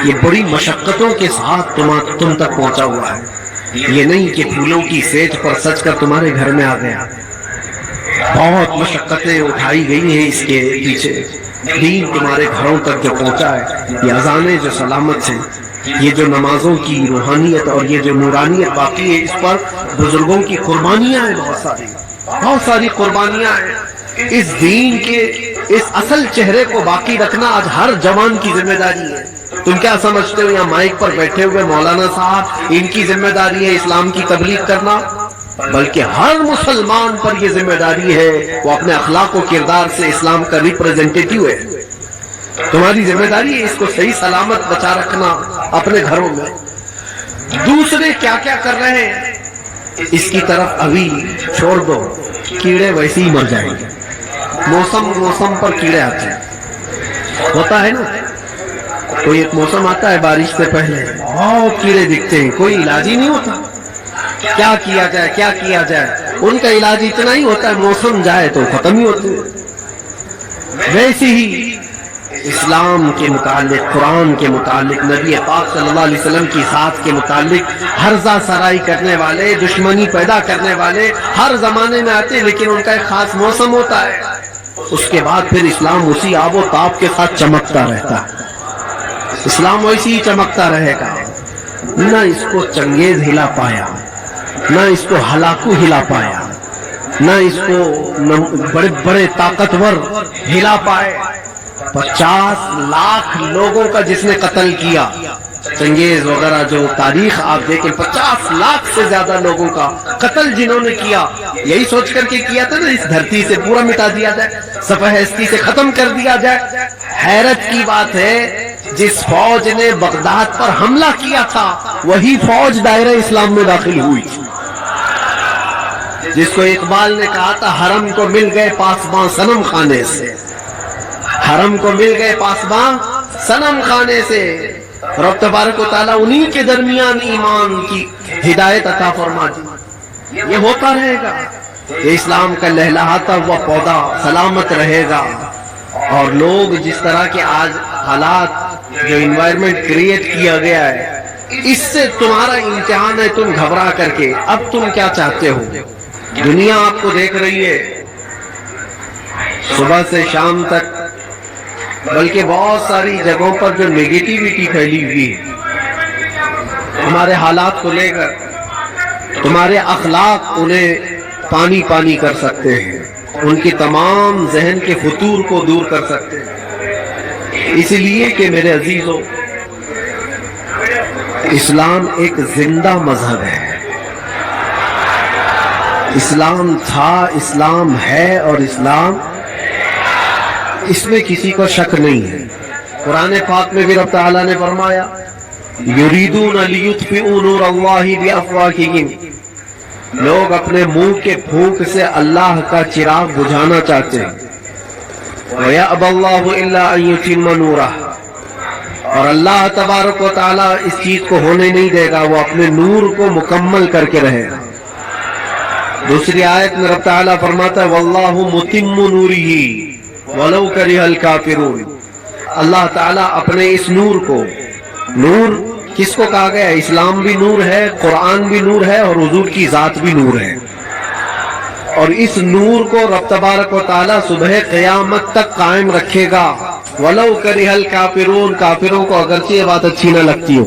یہ بڑی مشقتوں کے ساتھ تم تک پہنچا ہوا ہے، یہ نہیں کہ پھولوں کی سیج پر سج کر تمہارے گھر میں آ گیا۔ بہت مشقتیں اٹھائی گئی ہیں اس کے پیچھے، دین تمہارے گھروں تک جو پہنچا ہے، یہ اذانیں جو سلامت ہیں، یہ جو نمازوں کی روحانیت اور یہ جو نورانیت باقی ہے، اس پر بزرگوں کی قربانیاں ہیں، بہت ساری قربانیاں ہیں۔ اس دین کے اس اصل چہرے کو باقی رکھنا آج ہر جوان کی ذمہ داری ہے۔ تم کیا سمجھتے ہو یہاں مائک پر بیٹھے ہوئے مولانا صاحب ان کی ذمہ داری ہے اسلام کی تبلیغ کرنا؟ بلکہ ہر مسلمان پر یہ ذمہ داری ہے وہ اپنے اخلاق و کردار سے اسلام کا ریپریزنٹیٹیو ہے۔ تمہاری ذمہ داری ہے اس کو صحیح سلامت بچا رکھنا اپنے گھروں میں۔ دوسرے کیا کیا کر رہے ہیں اس کی طرف ابھی چھوڑ دو، کیڑے ویسے ہی مر جائیں گے۔ موسم پر کیڑے آتے ہیں، ہوتا ہے نا، کوئی ایک موسم آتا ہے بارش سے پہلے بہت کیڑے دکھتے ہیں، کوئی علاج ہی نہیں ہوتا، کیا کیا جائے، ان کا علاج اتنا ہی ہوتا ہے موسم جائے تو ختم ہی ہوتے ہیں۔ ویسے ہی اسلام کے متعلق، قرآن کے متعلق، نبی پاک صلی اللہ علیہ وسلم کی ذات کے متعلق ہرزہ سرائی کرنے والے، دشمنی پیدا کرنے والے ہر زمانے میں آتے ہیں، لیکن ان کا ایک خاص موسم ہوتا ہے، اس کے بعد پھر اسلام اسی آب و تاب کے ساتھ چمکتا رہتا ہے۔ اسلام ویسے ہی چمکتا رہے گا، نہ اس کو چنگیز ہلا پایا، نہ اس کو ہلاکو ہلا پایا، نہ اس کو بڑے بڑے طاقتور ہلا پائے۔ 50 لاکھ لوگوں کا جس نے قتل کیا، چنگیز وغیرہ جو تاریخ آپ دیکھیں، 50 لاکھ سے زیادہ لوگوں کا قتل جنہوں نے کیا، یہی سوچ کر کے کیا تھا نا اس دھرتی سے پورا مٹا دیا جائے، صفحہ ہستی سے ختم کر دیا جائے۔ حیرت کی بات ہے جس فوج نے بغداد پر حملہ کیا تھا وہی فوج دائرہ اسلام میں داخل ہوئی، جس کو اقبال نے کہا تھا حرم کو مل گئے پاسباں صنم خانے سے، حرم کو مل گئے پاسباں صنم خانے سے۔ رب تبارک و تعالیٰ انہی کے درمیان ایمان کی ہدایت عطا فرما دی۔ یہ ہوتا رہے گا، یہ اسلام کا لہلہاتا ہوا پودا سلامت رہے گا، اور لوگ جس طرح کے آج حالات جو انوائرمنٹ کریٹ کیا گیا ہے، اس سے تمہارا امتحان ہے، تم گھبرا کر کے اب تم کیا چاہتے ہو؟ دنیا آپ کو دیکھ رہی ہے صبح سے شام تک، بلکہ بہت ساری جگہوں پر جو نیگیٹیوٹی پھیلی ہوئی ہے ہمارے حالات کو لے کر، تمہارے اخلاق انہیں پانی پانی کر سکتے ہیں، ان کی تمام ذہن کے فطور کو دور کر سکتے ہیں۔ اس لیے کہ میرے عزیزو، اسلام ایک زندہ مذہب ہے، اسلام تھا، اسلام ہے، اور اسلام اس میں کسی کو شک نہیں ہے۔ قرآن پاک میں بھی رب تعالیٰ نے فرمایا یریدون لیطفئوا نور اللہ بافواہہم، لوگ اپنے منہ کے پھونک سے اللہ کا چراغ بجھانا چاہتے ہیں، وَيَأْبَى اللَّهُ إِلَّا أَن يُتِمَّ نُورَهُ، اور اللہ تبارک و تعالیٰ اس چیز کو ہونے نہیں دے گا، وہ اپنے نور کو مکمل کر کے رہے گا۔ دوسری آیت میں رب تعالیٰ فرماتا ہے وَاللَّهُ مُتِمُّ نُورِهِ وَلَوْ كَرِهَ الْكَافِرُونَ، اللہ تعالیٰ اپنے اس نور کو، نور کس کو کہا گیا؟ اسلام بھی نور ہے، قرآن بھی نور ہے، اور حضور کی ذات بھی نور ہے، اور اس نور کو رب تبارک و تعالیٰ صبح قیامت تک قائم رکھے گا۔ وَلَوْ كَرِهَ الْكَافِرُونَ، کافروں کو اگرچہ یہ بات اچھی نہ لگتی ہو،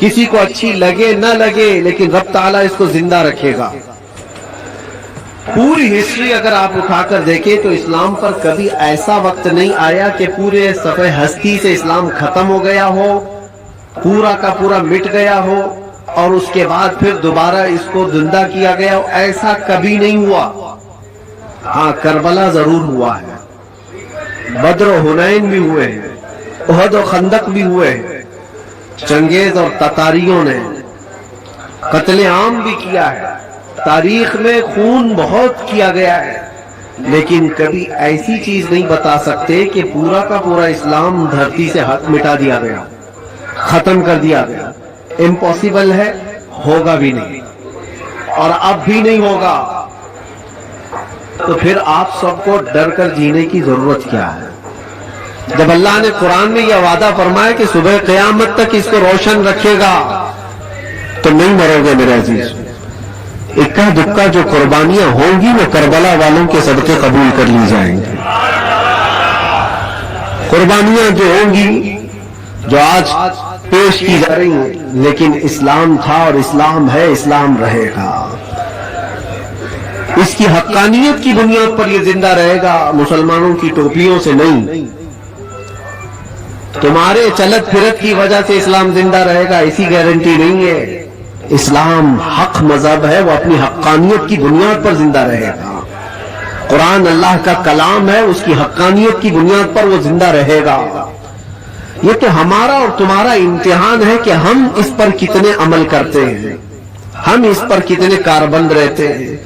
کسی کو اچھی لگے نہ لگے، لیکن رب تعالیٰ اس کو زندہ رکھے گا۔ پوری ہسٹری اگر آپ اٹھا کر دیکھیں تو اسلام پر کبھی ایسا وقت نہیں آیا کہ پورے صفحہ ہستی سے اسلام ختم ہو گیا ہو، پورا کا پورا مٹ گیا ہو، اور اس کے بعد پھر دوبارہ اس کو زندہ کیا گیا ہو، ایسا کبھی نہیں ہوا۔ ہاں، کربلا ضرور ہوا ہے، بدر و حنین بھی ہوئے ہیں، احد و خندق بھی ہوئے ہیں، چنگیز اور تتاریوں نے قتل عام بھی کیا ہے، تاریخ میں خون بہت کیا گیا ہے، لیکن کبھی ایسی چیز نہیں بتا سکتے کہ پورا کا پورا اسلام دھرتی سے مٹا دیا گیا، ختم کر دیا گیا۔ امپاسبل ہے، ہوگا بھی نہیں، اور اب بھی نہیں ہوگا۔ تو پھر آپ سب کو ڈر کر جینے کی ضرورت کیا ہے؟ جب اللہ نے قرآن میں یہ وعدہ فرمایا کہ صبح قیامت تک اس کو روشن رکھے گا تو نہیں مرو گے میرے عزیز. اکا دکا جو قربانیاں ہوں گی وہ کربلا والوں کے صدقے قبول کر لی جائیں گی. قربانیاں جو ہوں گی جو آج پیش کی جا رہی ہیں، لیکن اسلام تھا اور اسلام ہے، اسلام رہے گا. اس کی حقانیت کی بنیاد پر یہ زندہ رہے گا، مسلمانوں کی ٹوپیوں سے نہیں. تمہارے چلت پھرت کی وجہ سے اسلام زندہ رہے گا ایسی گارنٹی نہیں ہے. اسلام حق مذہب ہے، وہ اپنی حقانیت کی بنیاد پر زندہ رہے گا. قرآن اللہ کا کلام ہے، اس کی حقانیت کی بنیاد پر وہ زندہ رہے گا. یہ تو ہمارا اور تمہارا امتحان ہے کہ ہم اس پر کتنے عمل کرتے ہیں، ہم اس پر کتنے کاربند رہتے ہیں،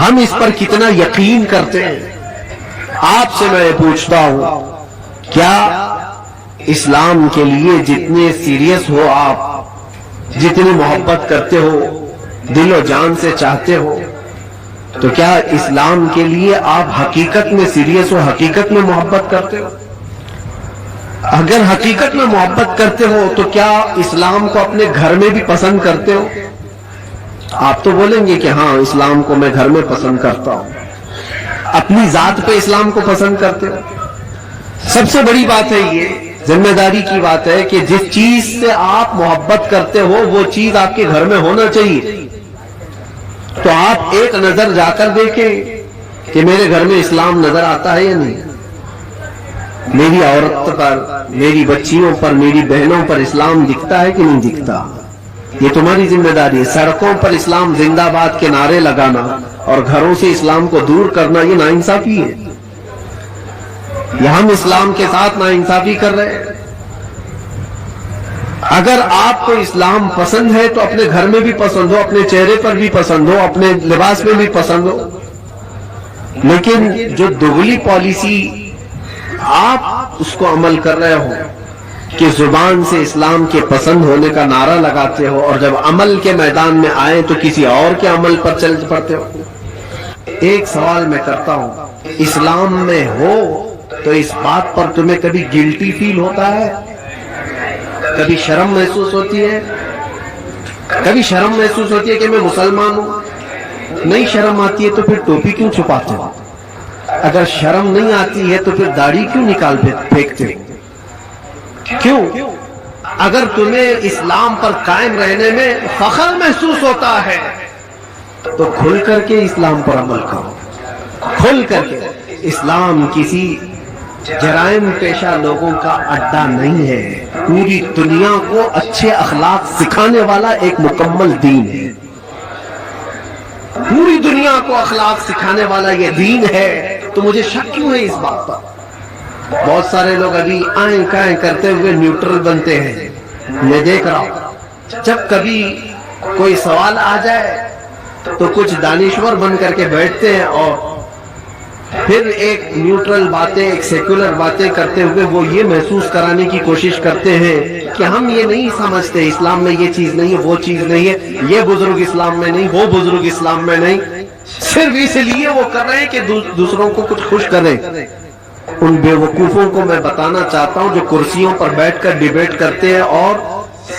ہم اس پر کتنا یقین کرتے ہیں. آپ سے میں پوچھتا ہوں، کیا اسلام کے لیے جتنے سیریس ہو آپ، جتنی محبت کرتے ہو، دل و جان سے چاہتے ہو، تو کیا اسلام کے لیے آپ حقیقت میں سیریس ہو، حقیقت میں محبت کرتے ہو؟ اگر حقیقت میں محبت کرتے ہو تو کیا اسلام کو اپنے گھر میں بھی پسند کرتے ہو؟ آپ تو بولیں گے کہ ہاں اسلام کو میں گھر میں پسند کرتا ہوں. اپنی ذات پہ اسلام کو پسند کرتے ہو؟ سب سے بڑی بات ہے، یہ ذمہ داری کی بات ہے کہ جس چیز سے آپ محبت کرتے ہو وہ چیز آپ کے گھر میں ہونا چاہیے. تو آپ ایک نظر جا کر دیکھیں کہ میرے گھر میں اسلام نظر آتا ہے یا نہیں. میری عورت پر، میری بچیوں پر، میری بہنوں پر اسلام دکھتا ہے کہ نہیں دکھتا؟ یہ تمہاری ذمہ داری ہے. سڑکوں پر اسلام زندہ باد کے نعرے لگانا اور گھروں سے اسلام کو دور کرنا یہ ناانصافی ہے. یہ ہم اسلام کے ساتھ ناانصافی کر رہے ہیں. اگر آپ کو اسلام پسند ہے تو اپنے گھر میں بھی پسند ہو، اپنے چہرے پر بھی پسند ہو، اپنے لباس میں بھی پسند ہو. لیکن جو دگلی پالیسی آپ اس کو عمل کر رہے ہو کہ زبان سے اسلام کے پسند ہونے کا نعرہ لگاتے ہو اور جب عمل کے میدان میں آئے تو کسی اور کے عمل پر چل پڑتے ہو. ایک سوال میں کرتا ہوں، اسلام میں ہو تو اس بات پر تمہیں کبھی گلٹی فیل ہوتا ہے؟ کبھی شرم محسوس ہوتی ہے؟ کبھی شرم محسوس ہوتی ہے کہ میں مسلمان ہوں؟ نہیں شرم آتی ہے تو پھر ٹوپی کیوں چھپاتے ہو؟ اگر شرم نہیں آتی ہے تو پھر داڑھی کیوں نکال پھینکتے ہو؟ کیوں؟ اگر تمہیں اسلام پر قائم رہنے میں فخر محسوس ہوتا ہے تو کھل کر کے اسلام پر عمل کرو. کھل کر کے. اسلام کسی جرائم پیشہ لوگوں کا اڈا نہیں ہے. پوری دنیا کو اچھے اخلاق سکھانے والا ایک مکمل دین ہے. پوری دنیا کو اخلاق سکھانے والا یہ دین ہے. تو مجھے شک کیوں ہے اس بات پر؟ بہت سارے لوگ ابھی آئیں کائیں کرتے ہوئے نیوٹرل بنتے ہیں. میں دیکھ رہا ہوں جب کبھی کوئی سوال آ جائے تو کچھ دانشور بن کر کے بیٹھتے ہیں اور پھر ایک نیوٹرل باتیں، ایک سیکولر باتیں کرتے ہوئے وہ یہ محسوس کرانے کی کوشش کرتے ہیں کہ ہم یہ نہیں سمجھتے، اسلام میں یہ چیز نہیں ہے، وہ چیز نہیں ہے، یہ بزرگ اسلام میں نہیں، وہ بزرگ اسلام میں نہیں. صرف اس لیے وہ کر رہے ہیں کہ دوسروں کو کچھ خوش کریں. ان بے وقوفوں کو میں بتانا چاہتا ہوں جو کرسیوں پر بیٹھ کر ڈیبیٹ کرتے ہیں اور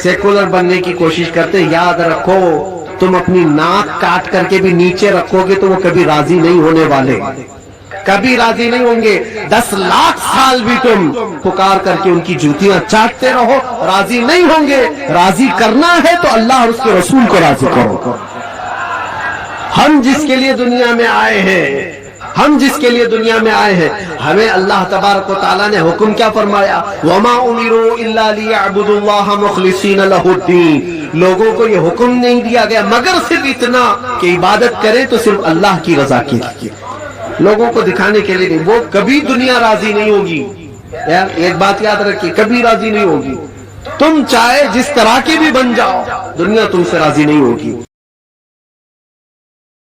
سیکولر بننے کی کوشش کرتے ہیں، یاد رکھو تم اپنی ناک کاٹ کر کے بھی نیچے رکھو گے تو وہ کبھی راضی نہیں ہونے والے، کبھی راضی نہیں ہوں گے. 10 لاکھ سال بھی تم پکار کر کے ان کی جوتیاں چاٹتے رہو، راضی نہیں ہوں گے. راضی کرنا ہے تو اللہ اور اس کے رسول کو راضی کرو. ہم جس کے لیے دنیا میں آئے ہیں، ہم جس کے لیے دنیا میں آئے ہیں، ہمیں اللہ تبارک و تعالیٰ نے حکم کیا فرمایا؟ وَمَا أُمِرُوا إِلَّا لِيَعْبُدُوا اللَّهَ مُخْلِصِينَ لَهُ الدِّينَ. لوگوں کو یہ حکم نہیں دیا گیا مگر صرف اتنا کہ عبادت کریں تو صرف اللہ کی رضا کے لیے، لوگوں کو دکھانے کے لیے نہیں. وہ کبھی دنیا راضی نہیں ہوگی. یار ایک بات یاد رکھیے، کبھی راضی نہیں ہوگی. تم چاہے جس طرح کے بھی بن جاؤ، دنیا تم سے راضی نہیں ہوگی.